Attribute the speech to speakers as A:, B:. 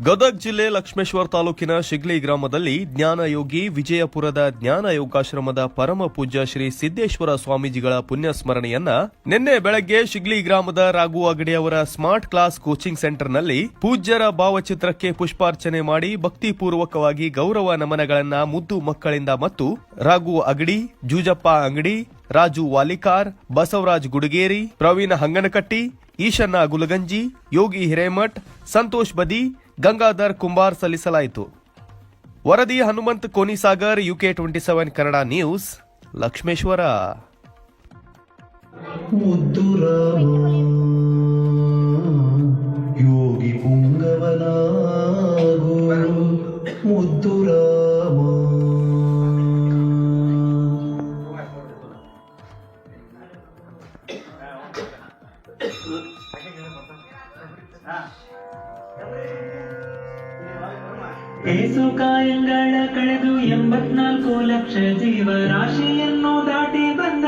A: ಗದಗ ಜಿಲ್ಲೆ ಲಕ್ಷ್ಮೇಶ್ವರ ತಾಲೂಕಿನ ಶಿಗ್ಲಿ ಗ್ರಾಮದಲ್ಲಿ ಜ್ಞಾನಯೋಗಿ ವಿಜಯಪುರದ ಜ್ಞಾನ ಯೋಗಾಶ್ರಮದ ಪರಮ ಪೂಜ್ಯ ಶ್ರೀ ಸಿದ್ದೇಶ್ವರ ಸ್ವಾಮೀಜಿಗಳ ಪುಣ್ಯ ಸ್ಮರಣೆಯನ್ನ ನಿನ್ನೆ ಬೆಳಗ್ಗೆ ಶಿಗ್ಲಿ ಗ್ರಾಮದ ರಾಘು ಅಗಡಿ ಅವರ ಸ್ಮಾರ್ಟ್ ಕ್ಲಾಸ್ ಕೋಚಿಂಗ್ ಸೆಂಟರ್ನಲ್ಲಿ ಪೂಜ್ಯರ ಭಾವಚಿತ್ರಕ್ಕೆ ಪುಷ್ಪಾರ್ಚನೆ ಮಾಡಿ ಭಕ್ತಿಪೂರ್ವಕವಾಗಿ ಗೌರವ ನಮನಗಳನ್ನ ಮುದ್ದು ಮಕ್ಕಳಿಂದ ಮತ್ತು ರಾಘು ಅಗಡಿ, ಜೂಜಪ್ಪ ಅಂಗಡಿ, ರಾಜು ವಾಲಿಕಾರ್, ಬಸವರಾಜ್ ಗುಡಗೇರಿ, ಪ್ರವೀಣ ಹಂಗನಕಟ್ಟಿ, ಈಶನ್ನ ಗುಲಗಂಜಿ, ಯೋಗಿ ಹಿರೇಮಠ್, ಸಂತೋಷ್ ಬದಿ, ಗಂಗಾಧರ್ ಕುಂಬಾರ್ ಸಲ್ಲಿಸಲಾಯಿತು. ವರದಿ ಹನುಮಂತ್ ಕೋನಿಸಾಗರ್, UK27 ಕನ್ನಡ ನ್ಯೂಸ್, ಲಕ್ಷ್ಮೇಶ್ವರ.
B: ಯೋಗಿ ಪುಂಗವನ ಮುದ್ದುರಾಮ
C: ಏಸುಕಾಯಂಗಳ ಕಳೆದು 84 ಲಕ್ಷ ಜೀವರಾಶಿಯನ್ನು ದಾಟಿ ಬಂದ